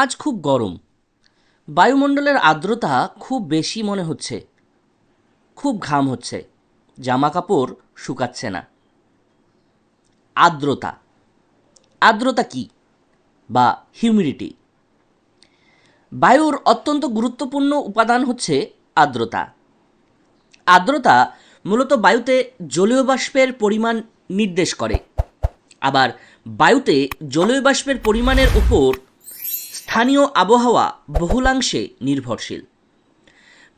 আজ খুব গরম, বায়ুমণ্ডলের আর্দ্রতা খুব বেশি মনে হচ্ছে, খুব ঘাম হচ্ছে, জামা কাপড় শুকাচ্ছে না। আর্দ্রতা আর্দ্রতা কি বা হিউমিডিটি? বায়ুর অত্যন্ত গুরুত্বপূর্ণ উপাদান হচ্ছে আর্দ্রতা। আর্দ্রতা মূলত বায়ুতে জলীয় বাষ্পের পরিমাণ নির্দেশ করে। আবার বায়ুতে জলীয় বাষ্পের পরিমাণের উপর স্থানীয় আবহাওয়া বহুলাংশে নির্ভরশীল।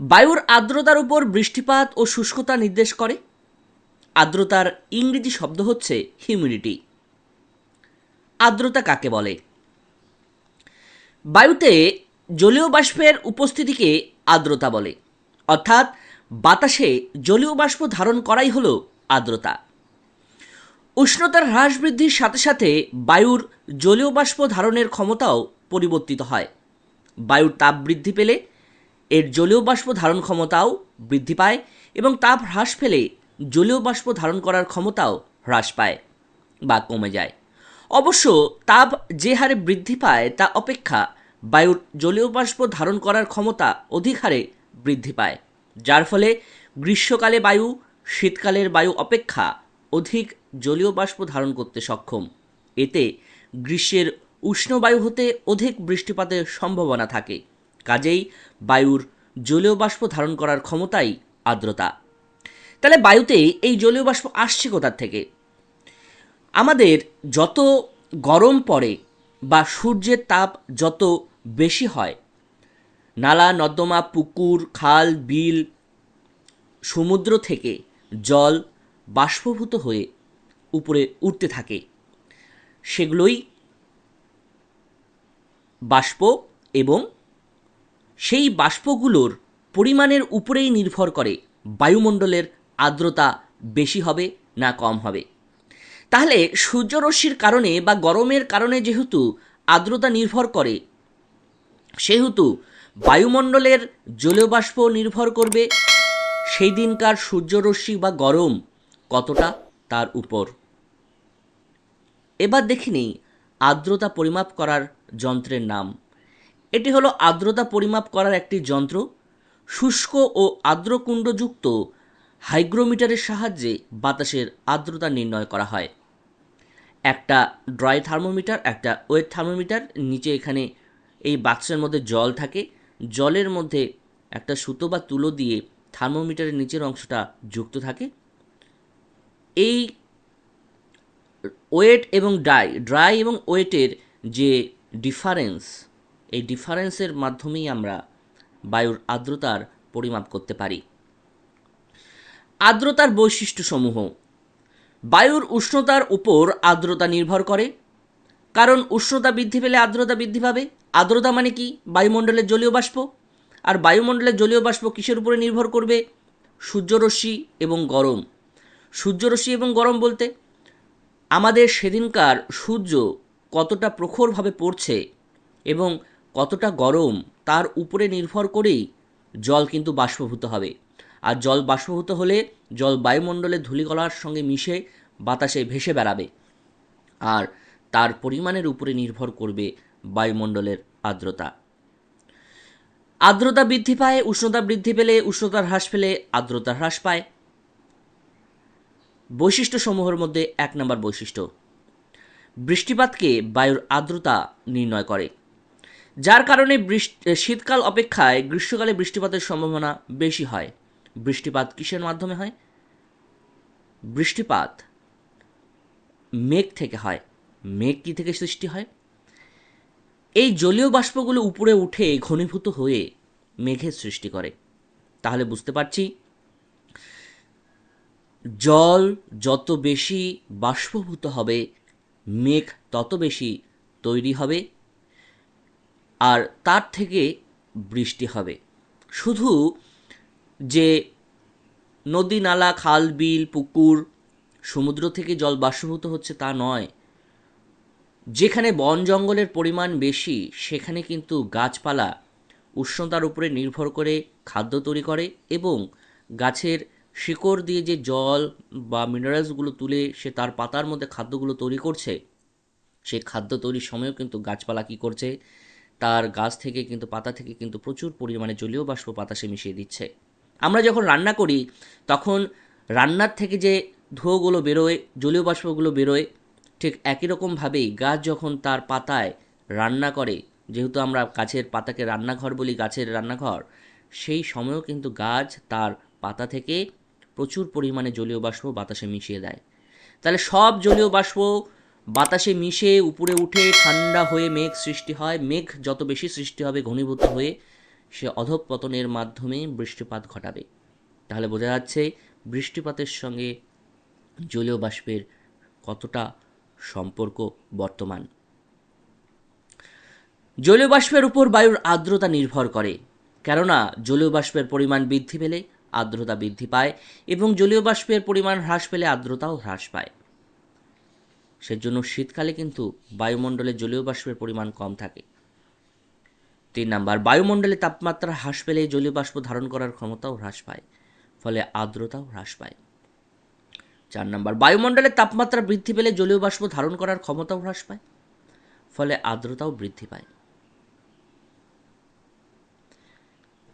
বায়ুর আর্দ্রতার উপর বৃষ্টিপাত ও শুষ্কতা নির্দেশ করে। আর্দ্রতার ইংরেজি শব্দ হচ্ছে হিউমিডিটি। আর্দ্রতা কাকে বলে? বায়ুতে জলীয় বাষ্পের উপস্থিতিকে আর্দ্রতা বলে, অর্থাৎ বাতাসে জলীয় বাষ্প ধারণ করাই হলো আর্দ্রতা। উষ্ণতার হ্রাস বৃদ্ধির সাথে সাথে বায়ুর জলীয় বাষ্প ধারণের ক্ষমতাও পরিবর্তিত হয়। বায়ুর তাপ বৃদ্ধি পেলে এর জলীয় বাষ্প ধারণ ক্ষমতাও বৃদ্ধি পায় এবং তাপ হ্রাস পেলে জলীয় বাষ্প ধারণ করার ক্ষমতাও হ্রাস পায় বা কমে যায়। অবশ্য তাপ যে হারে বৃদ্ধি পায় তা অপেক্ষা বায়ুর জলীয় বাষ্প ধারণ করার ক্ষমতা অধিক হারে বৃদ্ধি পায়, যার ফলে গ্রীষ্মকালে বায়ু শীতকালের বায়ু অপেক্ষা অধিক জলীয় বাষ্প ধারণ করতে সক্ষম। এতে গ্রীষ্মের উষ্ণ বায়ু হতে অধিক বৃষ্টিপাতের সম্ভাবনা থাকে। কাজেই বায়ুর জলীয় বাষ্প ধারণ করার ক্ষমতাই আর্দ্রতা। তাহলে বায়ুতে এই জলীয় বাষ্প আসছে কোথা থেকে? আমাদের যত গরম পড়ে বা সূর্যের তাপ যত বেশি হয়, নালা নর্দমা, পুকুর, খাল, বিল, সমুদ্র থেকে জল বাষ্পভূত হয়ে উপরে উঠতে থাকে। সেগুলোই বাষ্প এবং সেই বাষ্পগুলোর পরিমাণের উপরেই নির্ভর করে বায়ুমণ্ডলের আর্দ্রতা বেশি হবে না কম হবে। তাহলে সূর্যরশ্মির কারণে বা গরমের কারণে যেহেতু আর্দ্রতা নির্ভর করে, সেহেতু বায়ুমণ্ডলের জলীয় বাষ্প নির্ভর করবে সেই দিনকার সূর্যরশ্মি বা গরম কতটা তার উপর। এবার দেখে নিই আর্দ্রতা পরিমাপ করার যন্ত্রের নাম। এটি হলো আর্দ্রতা পরিমাপ করার একটি যন্ত্র। শুষ্ক ও আর্দ্রকুণ্ডযুক্ত হাইগ্রোমিটারের সাহায্যে বাতাসের আর্দ্রতা নির্ণয় করা হয়। একটা ড্রাই থার্মোমিটার, একটা ওয়েট থার্মোমিটার, নিচে এখানে এই বাক্সের মধ্যে জল থাকে। জলের মধ্যে একটা সুতো বা তুলো দিয়ে থার্মোমিটারের নিচের অংশটা যুক্ত থাকে। এই ওয়েট এবং ড্রাই এবং ওয়েটের যে ডিফারেন্স, এই ডিফারেন্সের মাধ্যমেই আমরা বায়ুর আর্দ্রতার পরিমাপ করতে পারি। আর্দ্রতার বৈশিষ্ট্যসমূহ। বায়ুর উষ্ণতার উপর আর্দ্রতা নির্ভর করে, কারণ উষ্ণতা বৃদ্ধি পেলে আর্দ্রতা বৃদ্ধি পাবে। আর্দ্রতা মানে কি? বায়ুমণ্ডলের জলীয় বাষ্প। আর বায়ুমণ্ডলের জলীয় বাষ্প কিসের উপরে নির্ভর করবে? সূর্যরশ্মি এবং গরম। সূর্যরশ্মি এবং গরম বলতে আমাদের সেদিনকার সূর্য কতটা প্রখরভাবে পড়ছে এবং কতটা গরম তার উপরে নির্ভর করেই জল কিন্তু বাষ্পভূত হবে। আর জল বাষ্পভূত হলে জল বায়ুমণ্ডলের ধূলিকণার সঙ্গে মিশে বাতাসে ভেসে বেড়াবে, আর তার পরিমাণের উপরে নির্ভর করবে বায়ুমণ্ডলের আর্দ্রতা। আর্দ্রতা বৃদ্ধি পায় উষ্ণতা বৃদ্ধি পেলে, উষ্ণতা হ্রাস পেলে আর্দ্রতা হ্রাস পায়। বৈশিষ্ট্যসমূহের মধ্যে 1 নম্বর বৈশিষ্ট্য, বৃষ্টিপাতকে বায়ুর আর্দ্রতা নির্ণয় করে, যার কারণে শীতকাল অপেক্ষায় গ্রীষ্মকালে বৃষ্টিপাতের সম্ভাবনা বেশি হয়। বৃষ্টিপাত কিসের মাধ্যমে হয়? বৃষ্টিপাত মেঘ থেকে হয়। মেঘ কি থেকে সৃষ্টি হয়? এই জলীয় বাষ্পগুলো উপরে উঠে ঘনীভূত হয়ে মেঘের সৃষ্টি করে। তাহলে বুঝতে পারছি জল যত বেশি বাষ্পভূত হবে মেঘ তত বেশি তৈরি হবে, আর তার থেকে বৃষ্টি হবে। শুধু যে নদী, নালা, খাল, বিল, পুকুর, সমুদ্র থেকে জল বাষ্পভূত হচ্ছে তা নয়। যেখানে বন জঙ্গলের পরিমাণ বেশি সেখানে কিন্তু গাছপালা উষ্ণতার উপরে নির্ভর করে খাদ্য তৈরি করে এবং গাছের শিকড় দিয়ে যে জল বা মিনারেলসগুলো তুলে সে তার পাতার মধ্যে খাদ্যগুলো তৈরি করছে, সেই খাদ্য তৈরির সময়ও কিন্তু গাছপালা কী করছে? তার গাছ থেকে কিন্তু পাতা থেকে কিন্তু প্রচুর পরিমাণে জলীয় বাষ্প বাতাসে মিশিয়ে দিচ্ছে। আমরা যখন রান্না করি তখন রান্নার থেকে যে ধোঁয়াগুলো বেরোয়, জলীয় বাষ্পগুলো বেরোয়, ঠিক একই রকমভাবেই গাছ যখন তার পাতায় রান্না করে, যেহেতু আমরা গাছের পাতাকে রান্নাঘর বলি, গাছের রান্নাঘর, সেই সময়ও কিন্তু গাছ তার পাতা থেকে প্রচুর পরিমাণে জলীয় বাষ্প বাতাসে মিশিয়ে দেয়। তাহলে সব জলীয় বাষ্প বাতাসে মিশে উপরে উঠে ঠান্ডা হয়ে মেঘ সৃষ্টি হয়। মেঘ যত বেশি সৃষ্টি হবে ঘনীভূত হয়ে, সে অধঃপতনের মাধ্যমে বৃষ্টিপাত ঘটাবে। তাহলে বোঝা যাচ্ছে বৃষ্টিপাতের সঙ্গে জলীয় বাষ্পের কতটা সম্পর্ক বর্তমান। জলীয় বাষ্পের উপর বায়ুর আর্দ্রতা নির্ভর করে, কেননা জলীয় বাষ্পের পরিমাণ বৃদ্ধি পেলে আর্দ্রতা বৃদ্ধি পায় এবং জলীয় বাষ্পের পরিমাণ হ্রাস পেলে আর্দ্রতাও হ্রাস পায়। সেজন্য শীতকালে কিন্তু বায়ুমণ্ডলে জলীয় বাষ্পের পরিমাণ কম থাকে। 3 নাম্বার, বায়ুমণ্ডলে তাপমাত্রা হ্রাস পেলে জলীয় বাষ্প ধারণ করার ক্ষমতাও হ্রাস পায়, ফলে আর্দ্রতাও হ্রাস পায়। 4 নাম্বার, বায়ুমণ্ডলের তাপমাত্রা বৃদ্ধি পেলে জলীয় বাষ্প ধারণ করার ক্ষমতাও হ্রাস পায়, ফলে আর্দ্রতাও বৃদ্ধি পায়।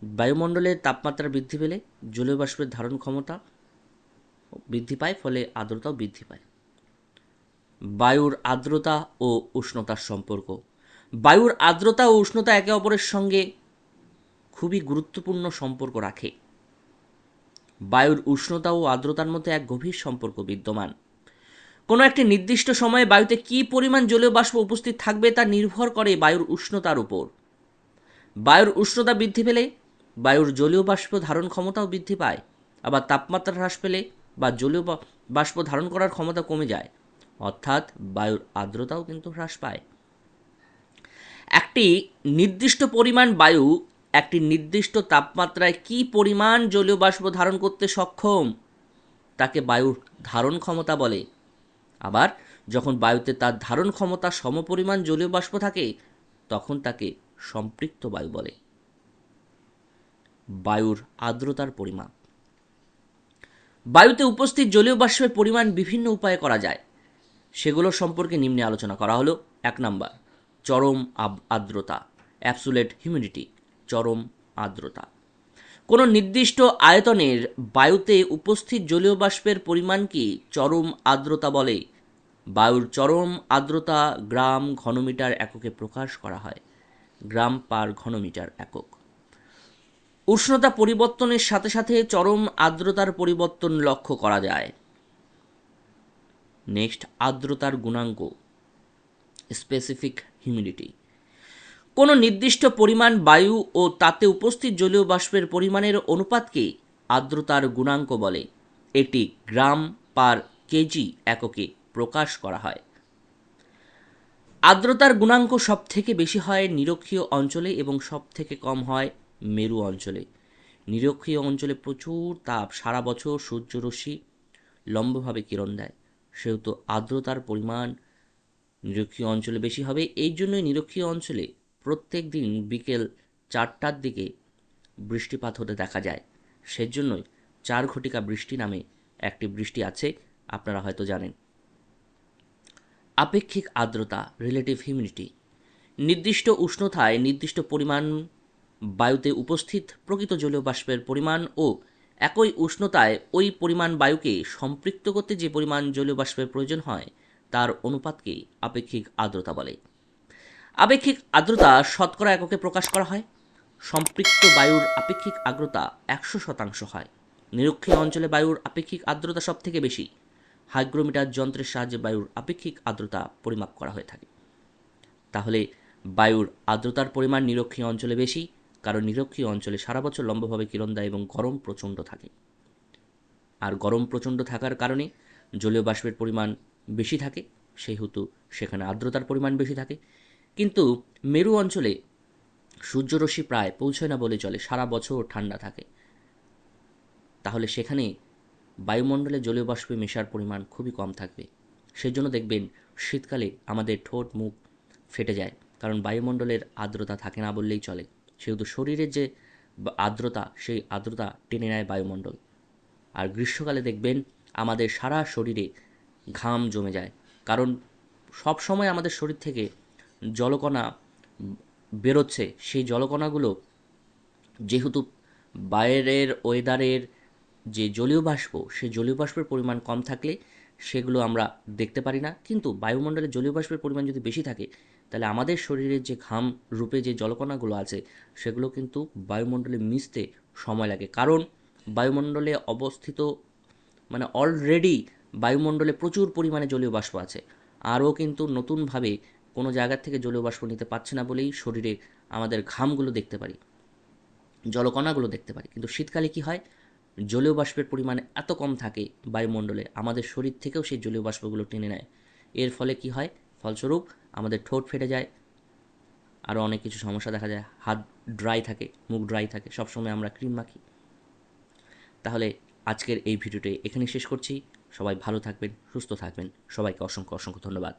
বায়ুমণ্ডলের তাপমাত্রা বৃদ্ধি পেলে জলীয় বাষ্পের ধারণ ক্ষমতা বৃদ্ধি পায়, ফলে আর্দ্রতাও বৃদ্ধি পায়। বায়ুর আর্দ্রতা ও উষ্ণতার সম্পর্ক। বায়ুর আর্দ্রতা ও উষ্ণতা একে অপরের সঙ্গে খুবই গুরুত্বপূর্ণ সম্পর্ক রাখে। বায়ুর উষ্ণতা ও আর্দ্রতার মধ্যে এক গভীর সম্পর্ক বিদ্যমান। কোনো একটি নির্দিষ্ট সময়ে বায়ুতে কী পরিমাণ জলীয় বাষ্প উপস্থিত থাকবে তা নির্ভর করে বায়ুর উষ্ণতার উপর। বায়ুর উষ্ণতা বৃদ্ধি পেলে বায়ুর জলীয় বাষ্প ধারণ ক্ষমতাও বৃদ্ধি পায়, আবার তাপমাত্রা হ্রাস পেলে বা জলীয় বাষ্প ধারণ করার ক্ষমতা কমে যায়, অর্থাৎ বায়ুর আর্দ্রতাও কিন্তু হ্রাস পায়। একটি নির্দিষ্ট পরিমাণ বায়ু একটি নির্দিষ্ট তাপমাত্রায় কী পরিমাণ জলীয় বাষ্প ধারণ করতে সক্ষম তাকে বায়ুর ধারণ ক্ষমতা বলে। আবার যখন বায়ুতে তার ধারণ ক্ষমতা সমপরিমাণ জলীয় বাষ্প থাকে তখন তাকে সম্পৃক্ত বায়ু বলে। বায়ুর আর্দ্রতার পরিমাপ। বায়ুতে উপস্থিত জলীয় বাষ্পের পরিমাণ বিভিন্ন উপায়ে করা যায়, সেগুলো সম্পর্কে নিম্নে আলোচনা করা হলো। 1 নাম্বার, চরম আর্দ্রতা, অ্যাবসোলিউট হিউমিডিটি, চরম আর্দ্রতা। কোনো নির্দিষ্ট আয়তনের বায়ুতে উপস্থিত জলীয় বাষ্পের পরিমাণকে চরম আর্দ্রতা বলে। বায়ুর চরম আর্দ্রতা গ্রাম ঘনমিটার এককে প্রকাশ করা হয়, গ্রাম পার ঘনমিটার একক। উষ্ণতা পরিবর্তনের সাথে সাথে চরম আর্দ্রতার পরিবর্তন লক্ষ্য করা যায়। নেক্সট, আর্দ্রতার গুণাঙ্ক, স্পেসিফিক হিউমিডিটি। কোনো নির্দিষ্ট পরিমাণ বায়ু ও তাতে উপস্থিত জলীয় বাষ্পের পরিমাণের অনুপাতকে আর্দ্রতার গুণাঙ্ক বলে। এটি গ্রাম পার কেজি এককে প্রকাশ করা হয়। আর্দ্রতার গুণাঙ্ক সব থেকে বেশি হয় নিরক্ষীয় অঞ্চলে এবং সব থেকে কম হয় মেরু অঞ্চলে। নিরক্ষীয় অঞ্চলে প্রচুর তাপ, সারা বছর সূর্যরশ্মি লম্বভাবে কিরণ দেয়, সেহেতু আর্দ্রতার পরিমাণ নিরক্ষীয় অঞ্চলে বেশি হবে। এই জন্যই নিরক্ষীয় অঞ্চলে প্রত্যেক দিন বিকেল 4টার দিকে বৃষ্টিপাত হতে দেখা যায়। সেজন্যই 4 ঘটিকা বৃষ্টি নামে একটি বৃষ্টি আছে, আপনারা হয়তো জানেন। আপেক্ষিক আর্দ্রতা, রিলেটিভ হিউমিডিটি। নির্দিষ্ট উষ্ণতায় নির্দিষ্ট পরিমাণ বায়ুতে উপস্থিত প্রকৃত জলীয় বাষ্পের পরিমাণ ও একই উষ্ণতায় ওই পরিমাণ বায়ুকে সম্পৃক্ত করতে যে পরিমাণ জলীয় বাষ্পের প্রয়োজন হয় তার অনুপাতকে আপেক্ষিক আর্দ্রতা বলে। আপেক্ষিক আর্দ্রতা শতকরা এককে প্রকাশ করা হয়। সম্পৃক্ত বায়ুর আপেক্ষিক আর্দ্রতা 100% হয়। নিরক্ষীয় অঞ্চলে বায়ুর আপেক্ষিক আর্দ্রতা সব থেকে বেশি। হাইগ্রোমিটার যন্ত্রের সাহায্যে বায়ুর আপেক্ষিক আর্দ্রতা পরিমাপ করা হয়ে থাকে। তাহলে বায়ুর আর্দ্রতার পরিমাণ নিরক্ষীয় অঞ্চলে বেশি, কারণ নিরক্ষীয় অঞ্চলে সারা বছর লম্বভাবে কিরণ দেয় এবং গরম প্রচণ্ড থাকে। আর গরম প্রচণ্ড থাকার কারণে জলীয় বাষ্পের পরিমাণ বেশি থাকে, সেহেতু সেখানে আর্দ্রতার পরিমাণ বেশি থাকে। কিন্তু মেরু অঞ্চলে সূর্যরশ্মি প্রায় পৌঁছয় না বলে চলে, সারা বছর ঠান্ডা থাকে। তাহলে সেখানে বায়ুমণ্ডলে জলীয় বাষ্পে মেশার পরিমাণ খুবই কম থাকবে। সেজন্য দেখবেন শীতকালে আমাদের ঠোঁট মুখ ফেটে যায়, কারণ বায়ুমণ্ডলের আর্দ্রতা থাকে না বললেই চলে। সেহেতু শরীরের যে আর্দ্রতা, সেই আর্দ্রতা টেনে নেয় বায়ুমণ্ডল। আর গ্রীষ্মকালে দেখবেন আমাদের সারা শরীরে ঘাম জমে যায়, কারণ সব সময় আমাদের শরীর থেকে জলকণা বেরোচ্ছে সেই জলকণাগুলো যেহেতু বাইরের ওয়েদারের যে জলীয় বাষ্প সেই জলীয় বাষ্পের পরিমাণ কম থাকলে সেগুলো আমরা দেখতে পারি না, কিন্তু বায়ুমণ্ডলে জলীয় বাষ্পের পরিমাণ যদি বেশি থাকে তাহলে আমাদের শরীরের যে ঘাম রূপে যে জলকণাগুলো আছে সেগুলো কিন্তু বায়ুমণ্ডলে মিশতে সময় লাগে, কারণ বায়ুমণ্ডলে অবস্থিত মানে অলরেডি বায়ুমণ্ডলে প্রচুর পরিমাণে জলীয় বাষ্প আছে, আরও কিন্তু নতুনভাবে কোনো জায়গার থেকে জলীয় বাষ্প নিতে পারছে না বলেই শরীরে আমাদের ঘামগুলো দেখতে পারি, জলকণাগুলো দেখতে পারি। কিন্তু শীতকালে কি হয়, জলীয় বাষ্পের পরিমাণ এত কম থাকে বায়ুমণ্ডলে, আমাদের শরীর থেকেও সেই জলীয় বাষ্পগুলো টেনে নেয়। এর ফলে কি হয়, ফলস্বরূপ আমাদের ঠোঁট ফেটে যায়, আরও অনেক কিছু সমস্যা দেখা যায়, হাত ড্রাই থাকে, মুখ ড্রাই থাকে, সবসময় আমরা ক্রিম মাখি। তাহলে আজকের এই ভিডিওটি এখানে শেষ করছি। সবাই ভালো থাকবেন, সুস্থ থাকবেন, সবাইকে অসংখ্য অসংখ্য ধন্যবাদ।